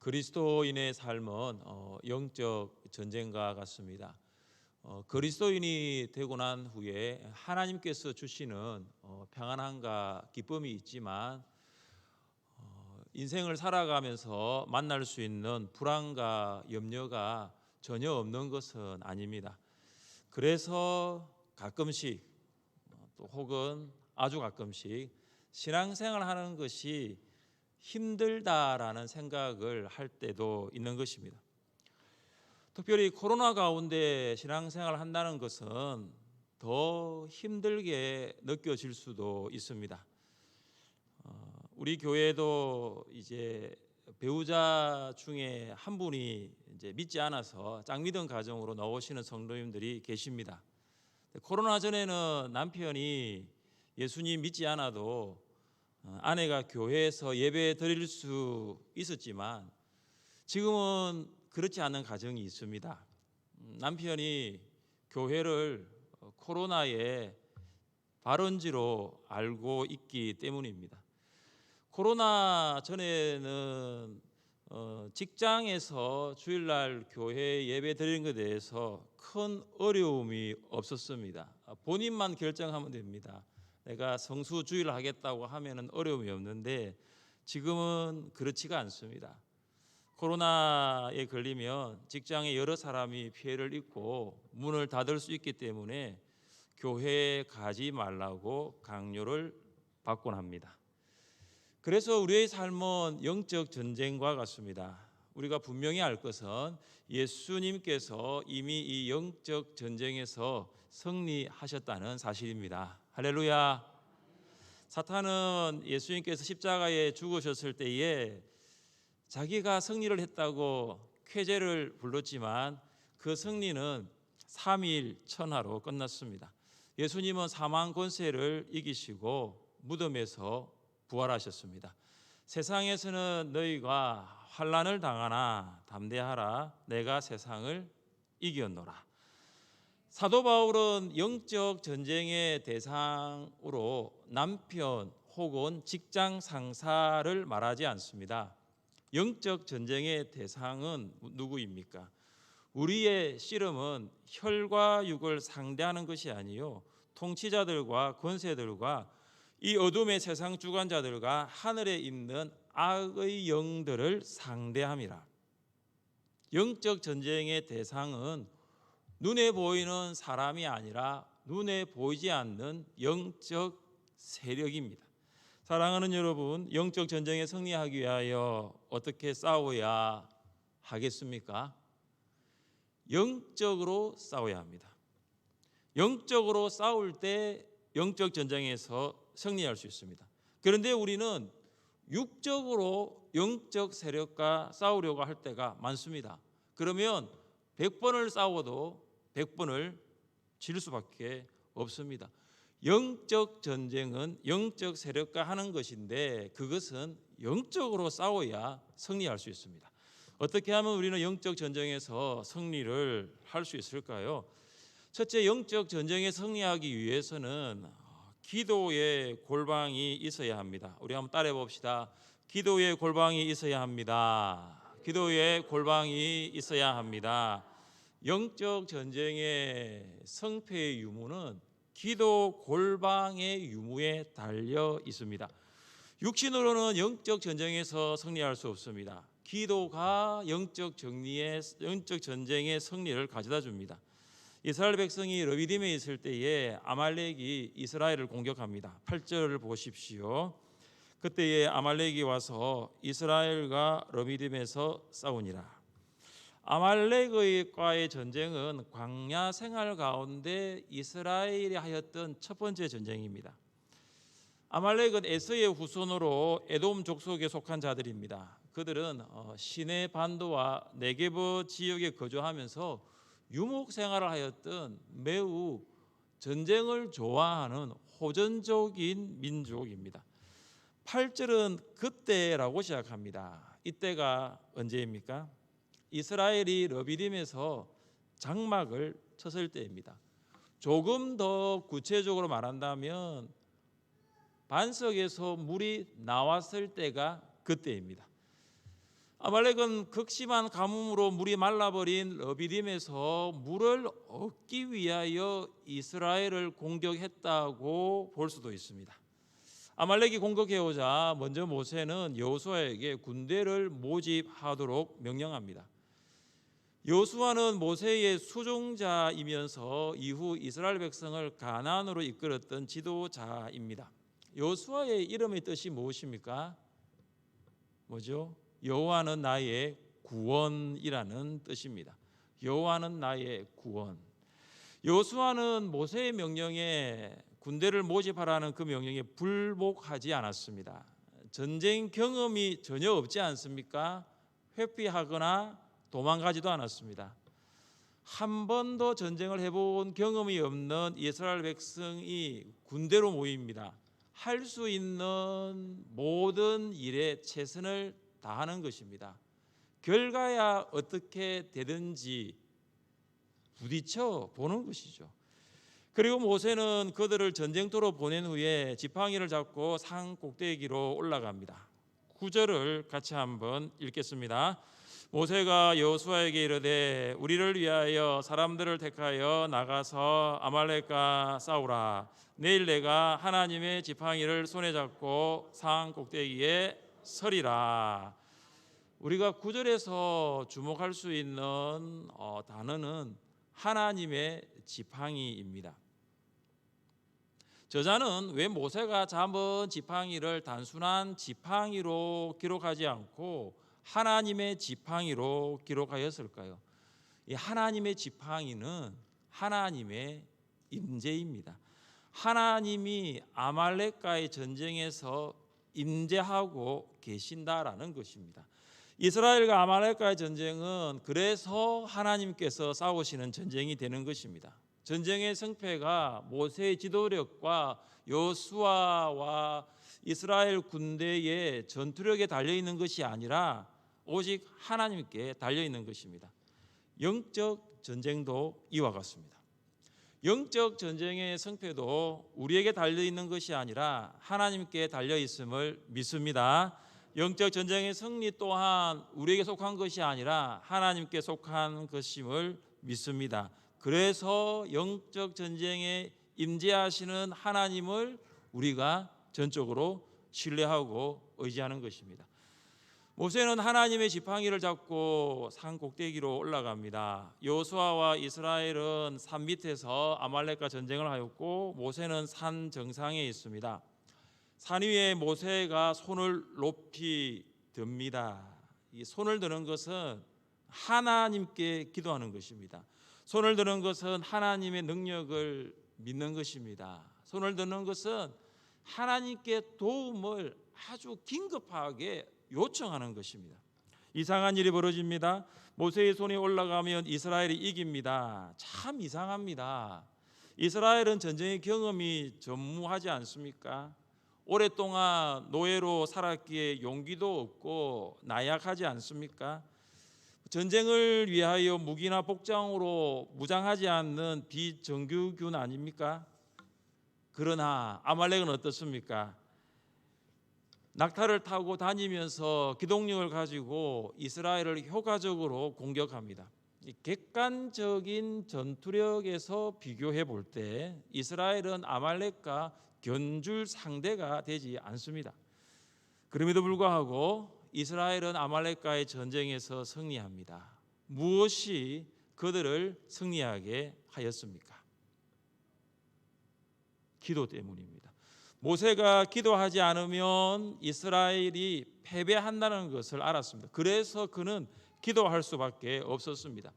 그리스도인의 삶은 영적 전쟁과 같습니다. 그리스도인이 되고 난 후에 하나님께서 주시는 평안함과 기쁨이 있지만 인생을 살아가면서 만날 수 있는 불안과 염려가 전혀 없는 것은 아닙니다. 그래서 가끔씩 또 혹은 아주 가끔씩 신앙생활 하는 것이 힘들다라는 생각을 할 때도 있는 것입니다. 특별히 코로나 가운데 신앙생활을 한다는 것은 더 힘들게 느껴질 수도 있습니다. 우리 교회도 이제 배우자 중에 한 분이 이제 믿지 않아서 짝믿은 가정으로 나오시는 성도님들이 계십니다. 코로나 전에는 남편이 예수님 믿지 않아도 아내가 교회에서 예배 드릴 수 있었지만 지금은 그렇지 않은 가정이 있습니다. 남편이 교회를 코로나의 발원지로 알고 있기 때문입니다. 코로나 전에는 직장에서 주일날 교회 예배 드리는 것에 대해서 큰 어려움이 없었습니다. 본인만 결정하면 됩니다. 내가 성수 주일 하겠다고 하면은 어려움이 없는데 지금은 그렇지가 않습니다. 코로나에 걸리면 직장에 여러 사람이 피해를 입고 문을 닫을 수 있기 때문에 교회에 가지 말라고 강요를 받곤 합니다. 그래서 우리의 삶은 영적 전쟁과 같습니다. 우리가 분명히 알 것은 예수님께서 이미 이 영적 전쟁에서 승리하셨다는 사실입니다. 할렐루야. 사탄은 예수님께서 십자가에 죽으셨을 때에 자기가 승리를 했다고 쾌재를 불렀지만 그 승리는 3일 천하로 끝났습니다. 예수님은 사망 권세를 이기시고 무덤에서 부활하셨습니다. 세상에서는 너희가 환난을 당하나 담대하라, 내가 세상을 이겼노라. 사도 바울은 영적 전쟁의 대상으로 남편 혹은 직장 상사를 말하지 않습니다. 영적 전쟁의 대상은 누구입니까? 우리의 씨름은 혈과 육을 상대하는 것이 아니요 통치자들과 권세들과 이 어둠의 세상 주관자들과 하늘에 있는 악의 영들을 상대함이라. 영적 전쟁의 대상은 눈에 보이는 사람이 아니라 눈에 보이지 않는 영적 세력입니다. 사랑하는 여러분, 영적 전쟁에 승리하기 위하여 어떻게 싸워야 하겠습니까? 영적으로 싸워야 합니다. 영적으로 싸울 때 영적 전쟁에서 승리할 수 있습니다. 그런데 우리는 육적으로 영적 세력과 싸우려고 할 때가 많습니다. 그러면 100번을 싸워도 100번을 질 수밖에 없습니다. 영적 전쟁은 영적 세력과 하는 것인데 그것은 영적으로 싸워야 승리할 수 있습니다. 어떻게 하면 우리는 영적 전쟁에서 승리를 할 수 있을까요? 첫째, 영적 전쟁에 승리하기 위해서는 기도의 골방이 있어야 합니다. 우리 한번 따라해 봅시다. 기도의 골방이 있어야 합니다. 기도의 골방이 있어야 합니다. 영적 전쟁의 승패의 유무는 기도 골방의 유무에 달려 있습니다. 육신으로는 영적 전쟁에서 승리할 수 없습니다. 기도가 영적 전쟁의 승리를 가져다 줍니다. 이스라엘 백성이 르비딤에 있을 때에 아말렉이 이스라엘을 공격합니다. 8절을 보십시오. 그때에 아말렉이 와서 이스라엘과 르비딤에서 싸우니라. 아말렉과의 전쟁은 광야 생활 가운데 이스라엘이 하였던 첫 번째 전쟁입니다. 아말렉은 에서의 후손으로 에돔 족속에 속한 자들입니다. 그들은 시내 반도와 네게브 지역에 거주하면서 유목 생활을 하였던 매우 전쟁을 좋아하는 호전적인 민족입니다. 8절은 그때라고 시작합니다. 이때가 언제입니까? 이스라엘이 르비딤에서 장막을 쳤을 때입니다. 조금 더 구체적으로 말한다면 반석에서 물이 나왔을 때가 그때입니다. 아말렉은 극심한 가뭄으로 물이 말라버린 러비딤에서 물을 얻기 위하여 이스라엘을 공격했다고 볼 수도 있습니다. 아말렉이 공격해오자 먼저 모세는 여호수아에게 군대를 모집하도록 명령합니다. 여호수아는 모세의 수종자이면서 이후 이스라엘 백성을 가나안으로 이끌었던 지도자입니다. 여호수아의 이름의 뜻이 무엇입니까? 뭐죠? 여호와는 나의 구원이라는 뜻입니다. 여호와는 나의 구원. 여호수아는 모세의 명령에 군대를 모집하라는 그 명령에 불복하지 않았습니다. 전쟁 경험이 전혀 없지 않습니까? 회피하거나 도망가지도 않았습니다. 한 번도 전쟁을 해본 경험이 없는 이스라엘 백성이 군대로 모입니다. 할 수 있는 모든 일에 최선을 다하는 것입니다. 결과야 어떻게 되든지 부딪혀 보는 것이죠. 그리고 모세는 그들을 전쟁터로 보낸 후에 지팡이를 잡고 산 꼭대기로 올라갑니다. 9절을 같이 한번 읽겠습니다. 모세가 여호수아에게 이르되 우리를 위하여 사람들을 택하여 나가서 아말렉과 싸우라. 내일 내가 하나님의 지팡이를 손에 잡고 산 꼭대기에 서리라. 우리가 9절에서 주목할 수 있는 단어는 하나님의 지팡이입니다. 저자는 왜 모세가 잡은 지팡이를 단순한 지팡이로 기록하지 않고 하나님의 지팡이로 기록하였을까요? 이 하나님의 지팡이는 하나님의 임재입니다. 하나님이 아말렉과의 전쟁에서 임재하고 계신다라는 것입니다. 이스라엘과 아말렉과의 전쟁은 그래서 하나님께서 싸우시는 전쟁이 되는 것입니다. 전쟁의 승패가 모세의 지도력과 여호수아와 이스라엘 군대의 전투력에 달려 있는 것이 아니라 오직 하나님께 달려 있는 것입니다. 영적 전쟁도 이와 같습니다. 영적 전쟁의 승패도 우리에게 달려 있는 것이 아니라 하나님께 달려 있음을 믿습니다. 영적 전쟁의 승리 또한 우리에게 속한 것이 아니라 하나님께 속한 것임을 믿습니다. 그래서 영적 전쟁에 임재하시는 하나님을 우리가 전적으로 신뢰하고 의지하는 것입니다. 모세는 하나님의 지팡이를 잡고 산 꼭대기로 올라갑니다. 여호수아와 이스라엘은 산 밑에서 아말렉과 전쟁을 하였고 모세는 산 정상에 있습니다. 산 위에 모세가 손을 높이 듭니다. 이 손을 드는 것은 하나님께 기도하는 것입니다. 손을 드는 것은 하나님의 능력을 믿는 것입니다. 손을 드는 것은 하나님께 도움을 아주 긴급하게 요청하는 것입니다. 이상한 일이 벌어집니다. 모세의 손이 올라가면 이스라엘이 이깁니다. 참 이상합니다. 이스라엘은 전쟁의 경험이 전무하지 않습니까? 오랫동안 노예로 살았기에 용기도 없고 나약하지 않습니까? 전쟁을 위하여 무기나 복장으로 무장하지 않는 비정규군 아닙니까? 그러나 아말렉은 어떻습니까? 낙타를 타고 다니면서 기동력을 가지고 이스라엘을 효과적으로 공격합니다. 객관적인 전투력에서 비교해 볼 때 이스라엘은 아말렉과 견줄 상대가 되지 않습니다. 그럼에도 불구하고 이스라엘은 아말렉과의 전쟁에서 승리합니다. 무엇이 그들을 승리하게 하였습니까? 기도 때문입니다. 모세가 기도하지 않으면 이스라엘이 패배한다는 것을 알았습니다. 그래서 그는 기도할 수밖에 없었습니다.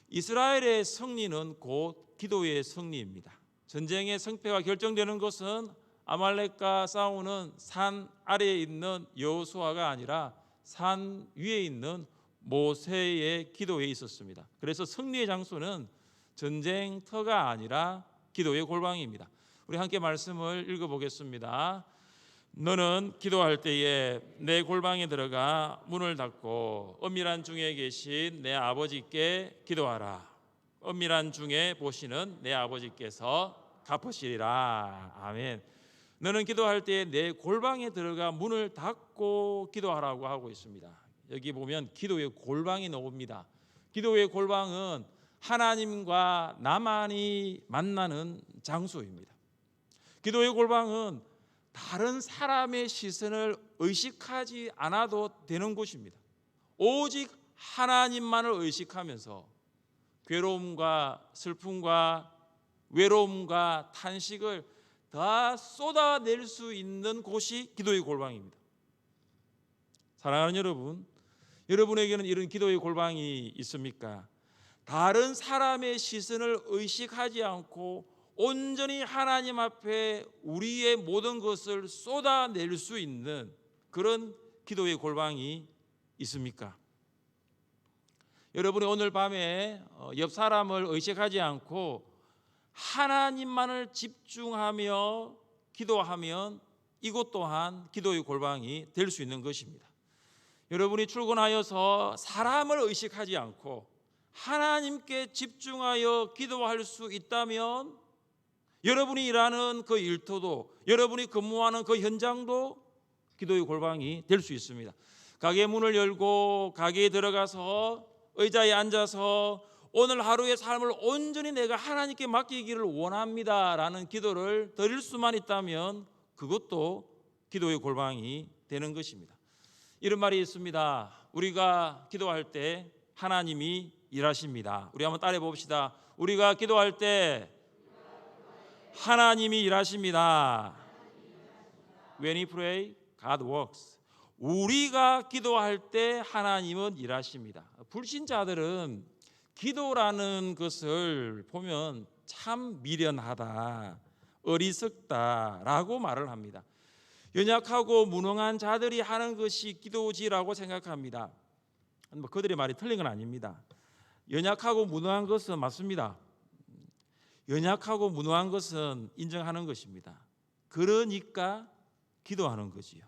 이스라엘의 승리는 곧 기도의 승리입니다. 전쟁의 승패가 결정되는 것은 아말렉과 싸우는 산 아래에 있는 여호수아가 아니라 산 위에 있는 모세의 기도에 있었습니다. 그래서 승리의 장소는 전쟁터가 아니라 기도의 골방입니다. 우리 함께 말씀을 읽어보겠습니다. 너는 기도할 때에 내 골방에 들어가 문을 닫고 엄밀한 중에 계신 내 아버지께 기도하라. 엄밀한 중에 보시는 내 아버지께서 갚으시리라. 아멘. 너는 기도할 때에 내 골방에 들어가 문을 닫고 기도하라고 하고 있습니다. 여기 보면 기도의 골방이 나옵니다. 기도의 골방은 하나님과 나만이 만나는 장소입니다. 기도의 골방은 다른 사람의 시선을 의식하지 않아도 되는 곳입니다. 오직 하나님만을 의식하면서 괴로움과 슬픔과 외로움과 탄식을 다 쏟아낼 수 있는 곳이 기도의 골방입니다. 사랑하는 여러분, 여러분에게는 이런 기도의 골방이 있습니까? 다른 사람의 시선을 의식하지 않고 온전히 하나님 앞에 우리의 모든 것을 쏟아낼 수 있는 그런 기도의 골방이 있습니까? 여러분이 오늘 밤에 옆 사람을 의식하지 않고 하나님만을 집중하며 기도하면 이것 또한 기도의 골방이 될 수 있는 것입니다. 여러분이 출근하여서 사람을 의식하지 않고 하나님께 집중하여 기도할 수 있다면 여러분이 일하는 그 일터도, 여러분이 근무하는 그 현장도 기도의 골방이 될 수 있습니다. 가게 문을 열고 가게에 들어가서 의자에 앉아서 오늘 하루의 삶을 온전히 내가 하나님께 맡기기를 원합니다 라는 기도를 드릴 수만 있다면 그것도 기도의 골방이 되는 것입니다. 이런 말이 있습니다. 우리가 기도할 때 하나님이 일하십니다. 우리 한번 따라해 봅시다. 우리가 기도할 때 하나님이 일하십니다. When we pray, God works. 우리가 기도할 때 하나님은 일하십니다. 불신자들은 기도라는 것을 보면 참 미련하다, 어리석다라고 말을 합니다. 연약하고 무능한 자들이 하는 것이 기도지라고 생각합니다. 그들의 말이 틀린 건 아닙니다. 연약하고 무능한 것은 맞습니다. 연약하고 무능한 것은 인정하는 것입니다. 그러니까 기도하는 거지요.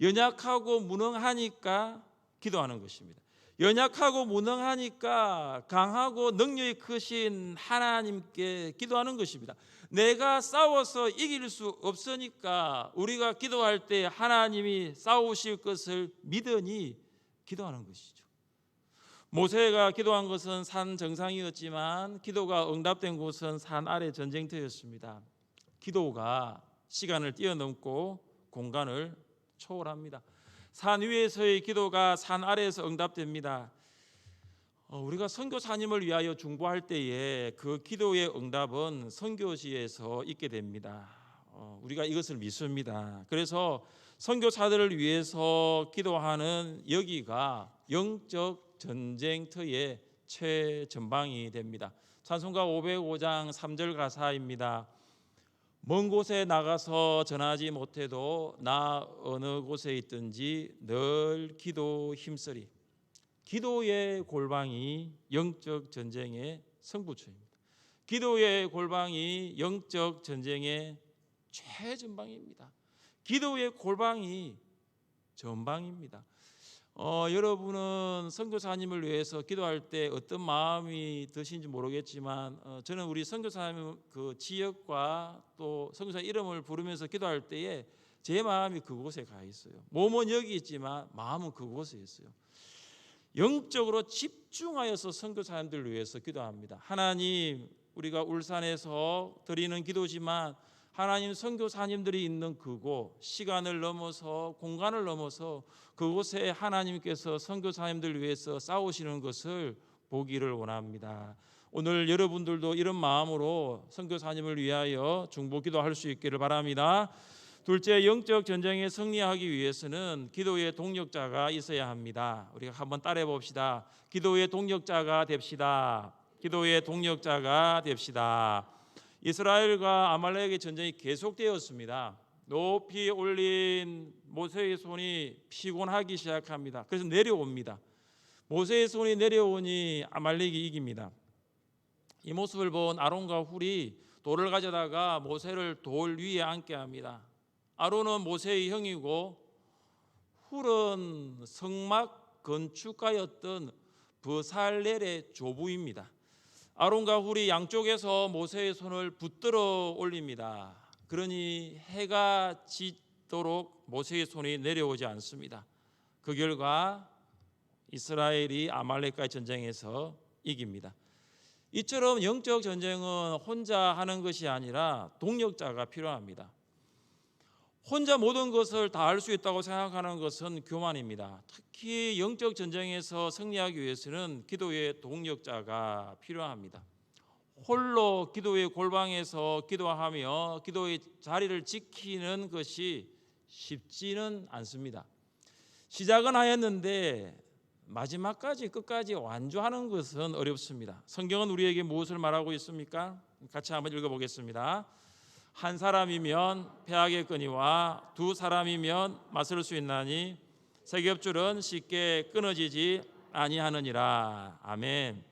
연약하고 무능하니까 기도하는 것입니다. 연약하고 무능하니까 강하고 능력이 크신 하나님께 기도하는 것입니다. 내가 싸워서 이길 수 없으니까 우리가 기도할 때 하나님이 싸우실 것을 믿으니 기도하는 것이죠. 모세가 기도한 것은 산 정상이었지만 기도가 응답된 곳은 산 아래 전쟁터였습니다. 기도가 시간을 뛰어넘고 공간을 초월합니다. 산 위에서의 기도가 산 아래에서 응답됩니다. 우리가 선교사님을 위하여 중보할 때에 그 기도의 응답은 선교지에서 있게 됩니다. 우리가 이것을 믿습니다. 그래서 선교사들을 위해서 기도하는 여기가 영적 전쟁터의 최전방이 됩니다. 찬송가 505장 3절 가사입니다. 먼 곳에 나가서 전하지 못해도 나 어느 곳에 있든지 늘 기도 힘쓰리. 기도의 골방이 영적 전쟁의 승부처입니다. 기도의 골방이 영적 전쟁의 최전방입니다. 기도의 골방이 전방입니다. 여러분은 선교사님을 위해서 기도할 때 어떤 마음이 드시는지 모르겠지만 저는 우리 선교사님 그 지역과 또 선교사 이름을 부르면서 기도할 때에 제 마음이 그곳에 가 있어요. 몸은 여기 있지만 마음은 그곳에 있어요. 영적으로 집중하여서 선교사님들을 위해서 기도합니다. 하나님, 우리가 울산에서 드리는 기도지만 하나님 선교사님들이 있는 그곳, 시간을 넘어서 공간을 넘어서 그곳에 하나님께서 선교사님들을 위해서 싸우시는 것을 보기를 원합니다. 오늘 여러분들도 이런 마음으로 선교사님을 위하여 중보 기도할 수 있기를 바랍니다. 둘째, 영적 전쟁에 승리하기 위해서는 기도의 동력자가 있어야 합니다. 우리가 한번 따라해 봅시다. 기도의 동력자가 됩시다. 기도의 동력자가 됩시다. 이스라엘과 아말렉의 전쟁이 계속되었습니다. 높이 올린 모세의 손이 피곤하기 시작합니다. 그래서 내려옵니다. 모세의 손이 내려오니 아말렉이 이깁니다. 이 모습을 본 아론과 훌이 돌을 가져다가 모세를 돌 위에 앉게 합니다. 아론은 모세의 형이고 훌은 성막 건축가였던 브살렐의 조부입니다. 아론과 훌이 양쪽에서 모세의 손을 붙들어 올립니다. 그러니 해가 지도록 모세의 손이 내려오지 않습니다. 그 결과 이스라엘이 아말렉과의 전쟁에서 이깁니다. 이처럼 영적 전쟁은 혼자 하는 것이 아니라 동력자가 필요합니다. 혼자 모든 것을 다 할 수 있다고 생각하는 것은 교만입니다. 특히 영적 전쟁에서 승리하기 위해서는 기도의 동력자가 필요합니다. 홀로 기도의 골방에서 기도하며 기도의 자리를 지키는 것이 쉽지는 않습니다. 시작은 하였는데 마지막까지 끝까지 완주하는 것은 어렵습니다. 성경은 우리에게 무엇을 말하고 있습니까? 같이 한번 읽어보겠습니다. 한 사람이면 패하겠거니와 두 사람이면 맞설 수 있나니 세 겹줄은 쉽게 끊어지지 아니하느니라. 아멘.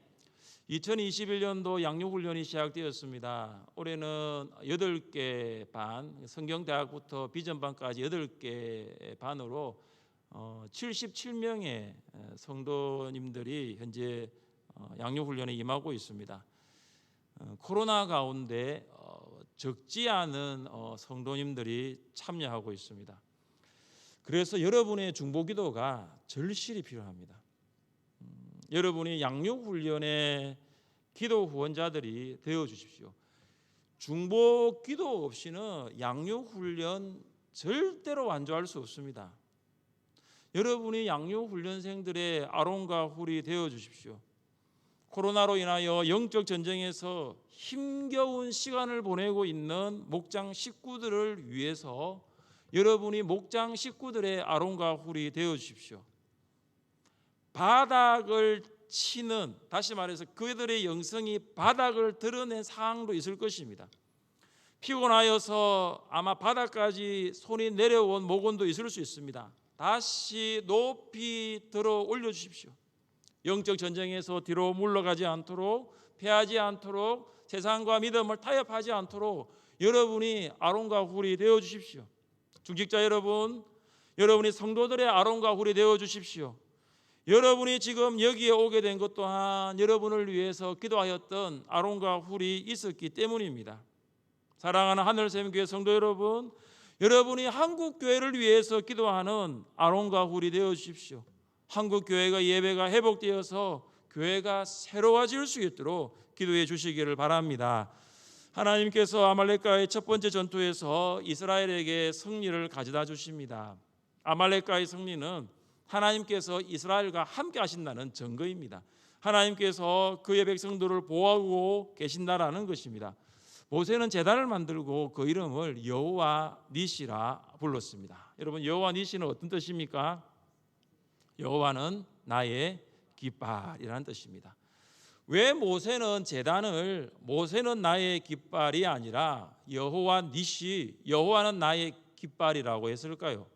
2021년도 양육훈련이 시작되었습니다. 올해는 8개 반, 성경대학부터 비전반까지 8개 반으로 77명의 성도님들이 현재 양육훈련에 임하고 있습니다. 코로나 가운데 적지 않은 성도님들이 참여하고 있습니다. 그래서 여러분의 중보기도가 절실히 필요합니다. 여러분이 양육훈련의 기도 후원자들이 되어주십시오. 중보기도 없이는 양육훈련 절대로 완주할 수 없습니다. 여러분이 양육훈련생들의 아론과 훌이 되어주십시오. 코로나로 인하여 영적 전쟁에서 힘겨운 시간을 보내고 있는 목장 식구들을 위해서 여러분이 목장 식구들의 아론과 훌이 되어주십시오. 바닥을 치는, 다시 말해서 그들의 영성이 바닥을 드러낸 상황도 있을 것입니다. 피곤하여서 아마 바닥까지 손이 내려온 목원도 있을 수 있습니다. 다시 높이 들어 올려주십시오. 영적 전쟁에서 뒤로 물러가지 않도록, 패하지 않도록, 세상과 믿음을 타협하지 않도록 여러분이 아론과 훌이 되어주십시오. 중직자 여러분, 여러분이 성도들의 아론과 훌이 되어주십시오. 여러분이 지금 여기에 오게 된 것 또한 여러분을 위해서 기도하였던 아론과 훌이 있었기 때문입니다. 사랑하는 하늘샘교회 성도 여러분, 여러분이 한국교회를 위해서 기도하는 아론과 훌이 되어주십시오. 한국교회가 예배가 회복되어서 교회가 새로워질 수 있도록 기도해 주시기를 바랍니다. 하나님께서 아말렉과의 첫 번째 전투에서 이스라엘에게 승리를 가져다 주십니다. 아말렉과의 승리는 하나님께서 이스라엘과 함께 하신다는 증거입니다. 하나님께서 그의 백성들을 보호하고 계신다라는 것입니다. 모세는 제단을 만들고 그 이름을 여호와 니시라 불렀습니다. 여러분, 여호와 니시는 어떤 뜻입니까? 여호와는 나의 깃발이라는 뜻입니다. 왜 모세는 나의 깃발이 아니라 여호와 니시, 여호와는 나의 깃발이라고 했을까요?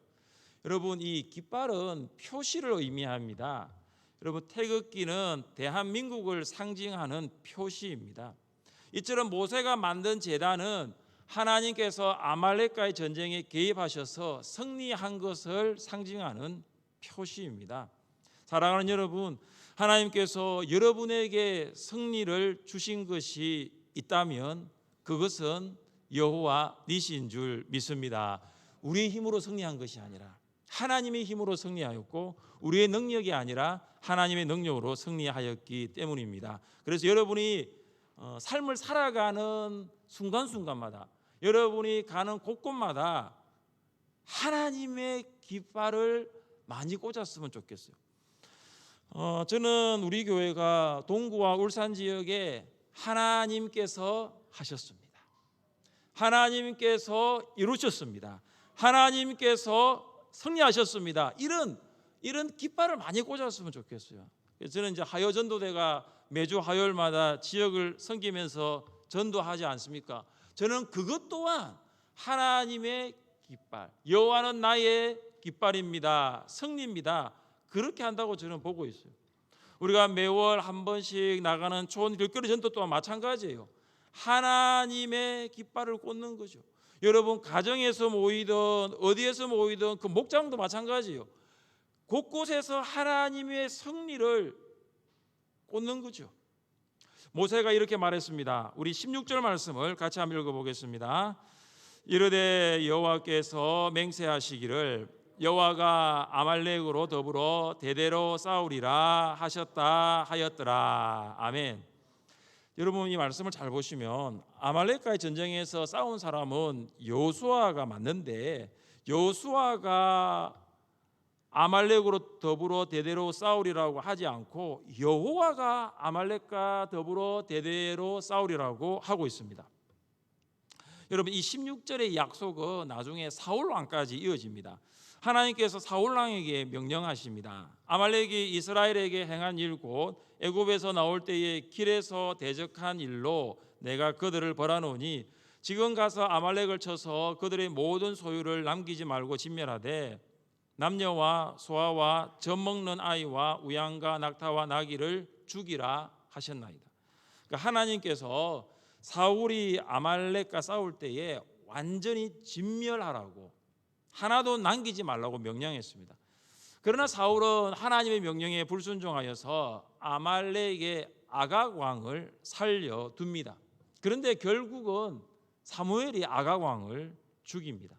여러분, 이 깃발은 표시를 의미합니다. 여러분, 태극기는 대한민국을 상징하는 표시입니다. 이처럼 모세가 만든 제단은 하나님께서 아말렉과의 전쟁에 개입하셔서 승리한 것을 상징하는 표시입니다. 사랑하는 여러분, 하나님께서 여러분에게 승리를 주신 것이 있다면 그것은 여호와 니시인 줄 믿습니다. 우리의 힘으로 승리한 것이 아니라 하나님의 힘으로 승리하였고, 우리의 능력이 아니라 하나님의 능력으로 승리하였기 때문입니다. 그래서 여러분이 삶을 살아가는 순간순간마다, 여러분이 가는 곳곳마다 하나님의 깃발을 많이 꽂았으면 좋겠어요. 저는 우리 교회가 동구와 울산 지역에 하나님께서 하셨습니다. 하나님께서 이루셨습니다. 하나님께서 승리하셨습니다. 이런 깃발을 많이 꽂았으면 좋겠어요. 저는 이제 하여 전도대가 매주 화요일마다 지역을 섬기면서 전도하지 않습니까? 저는 그것 또한 하나님의 깃발, 여호와는 나의 깃발입니다, 승리입니다, 그렇게 한다고 저는 보고 있어요. 우리가 매월 한 번씩 나가는 초원 길거리 전도 또한 마찬가지예요. 하나님의 깃발을 꽂는 거죠. 여러분, 가정에서 모이든 어디에서 모이든 그 목장도 마찬가지예요. 곳곳에서 하나님의 승리를 꽂는 거죠. 모세가 이렇게 말했습니다. 우리 16절 말씀을 같이 한번 읽어보겠습니다. 이르되 여호와께서 맹세하시기를 여호와가 아말렉으로 더불어 대대로 싸우리라 하셨다 하였더라. 아멘. 여러분 이 말씀을 잘 보시면 아말렉과의 전쟁에서 싸운 사람은 여호수아가 맞는데, 여호수아가 아말렉으로 더불어 대대로 싸우리라고 하지 않고 여호와가 아말렉과 더불어 대대로 싸우리라고 하고 있습니다. 여러분 이 16절의 약속은 나중에 사울 왕까지 이어집니다. 하나님께서 사울 왕에게 명령하십니다. 아말렉이 이스라엘에게 행한 일 곧 애굽에서 나올 때에 길에서 대적한 일로 내가 그들을 벌하노니 지금 가서 아말렉을 쳐서 그들의 모든 소유를 남기지 말고 진멸하되 남녀와 소아와 젖 먹는 아이와 우양과 낙타와 나귀를 죽이라 하셨나이다. 그러니까 하나님께서 사울이 아말렉과 싸울 때에 완전히 진멸하라고, 하나도 남기지 말라고 명령했습니다. 그러나 사울은 하나님의 명령에 불순종하여서 아말렉의 아각 왕을 살려둡니다. 그런데 결국은 사무엘이 아각 왕을 죽입니다.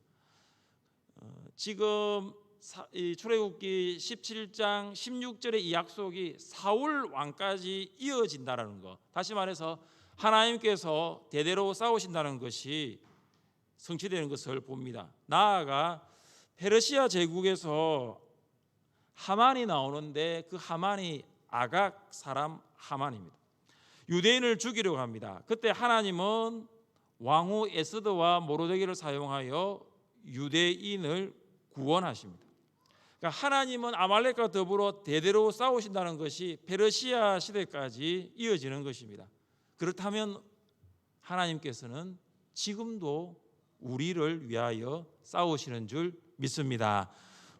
지금 출애굽기 17장 16절의 이 약속이 사울 왕까지 이어진다는 것, 다시 말해서 하나님께서 대대로 싸우신다는 것이 성취되는 것을 봅니다. 나아가 페르시아 제국에서 하만이 나오는데 그 하만이 아각 사람 하만입니다. 유대인을 죽이려고 합니다. 그때 하나님은 왕후 에스더와 모르드게를 사용하여 유대인을 구원하십니다. 그러니까 하나님은 아말렉과 더불어 대대로 싸우신다는 것이 페르시아 시대까지 이어지는 것입니다. 그렇다면 하나님께서는 지금도 우리를 위하여 싸우시는 줄 믿습니다.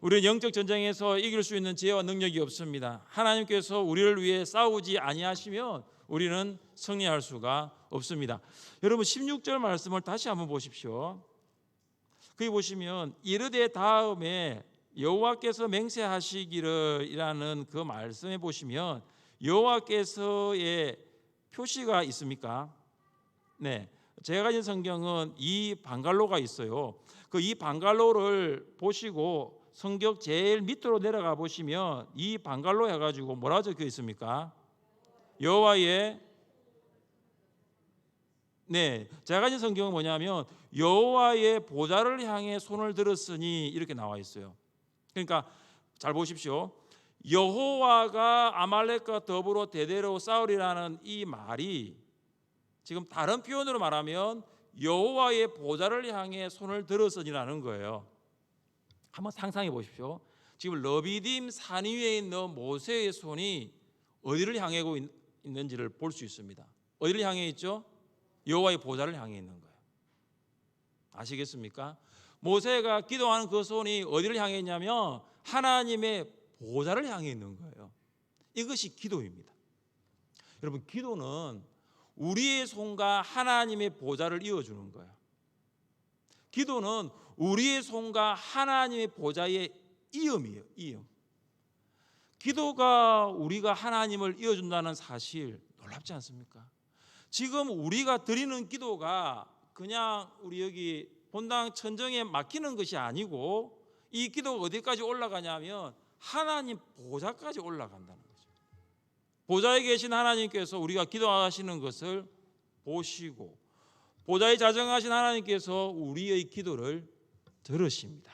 우리는 영적 전쟁에서 이길 수 있는 지혜와 능력이 없습니다. 하나님께서 우리를 위해 싸우지 아니하시면 우리는 승리할 수가 없습니다. 여러분 16절 말씀을 다시 한번 보십시오. 거기 보시면 이르되 다음에 여호와께서 맹세하시기를이라는 그 말씀에 보시면 여호와께서의 표시가 있습니까? 네, 제가 가진 성경은 이 방갈로가 있어요. 그 이 방갈로를 보시고 성경 제일 밑으로 내려가 보시면 이 방갈로 해가지고 뭐라 적혀 있습니까? 여호와의, 네, 제가 가진 성경은 뭐냐면 여호와의 보좌를 향해 손을 들었으니 이렇게 나와 있어요. 그러니까 잘 보십시오. 여호와가 아말렉과 더불어 대대로 싸우리라는 이 말이 지금 다른 표현으로 말하면 여호와의 보좌를 향해 손을 들었으니라는 거예요. 한번 상상해 보십시오. 지금 러비딤 산 위에 있는 모세의 손이 어디를 향하고 있는지를 볼 수 있습니다. 어디를 향해 있죠? 여호와의 보좌를 향해 있는 거예요. 아시겠습니까? 모세가 기도하는 그 손이 어디를 향해 있냐면 하나님의 보좌를 향해 있는 거예요. 이것이 기도입니다. 여러분 기도는 우리의 손과 하나님의 보좌를 이어주는 거예요. 기도는 우리의 손과 하나님의 보좌의 이음이에요. 이음. 기도가 우리가 하나님을 이어준다는 사실 놀랍지 않습니까? 지금 우리가 드리는 기도가 그냥 우리 여기 본당 천정에 막히는 것이 아니고 이 기도가 어디까지 올라가냐면 하나님 보좌까지 올라간다는 거죠. 보좌에 계신 하나님께서 우리가 기도하시는 것을 보시고 보좌에 자정하신 하나님께서 우리의 기도를 들으십니다.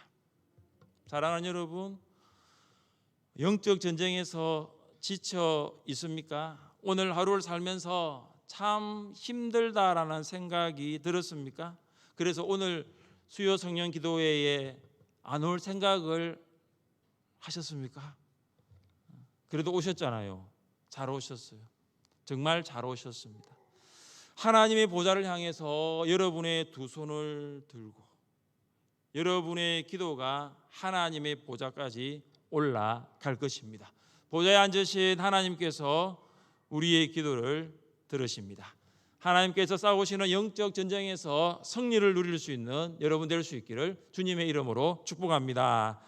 사랑하는 여러분, 영적 전쟁에서 지쳐 있습니까? 오늘 하루를 살면서 참 힘들다라는 생각이 들었습니까? 그래서 오늘 수요 성령 기도회에 안 올 생각을 하셨습니까? 그래도 오셨잖아요. 잘 오셨어요. 정말 잘 오셨습니다. 하나님의 보좌를 향해서 여러분의 두 손을 들고 여러분의 기도가 하나님의 보좌까지 올라갈 것입니다. 보좌에 앉으신 하나님께서 우리의 기도를 들으십니다. 하나님께서 싸우시는 영적 전쟁에서 승리를 누릴 수 있는 여러분 될 수 있기를 주님의 이름으로 축복합니다.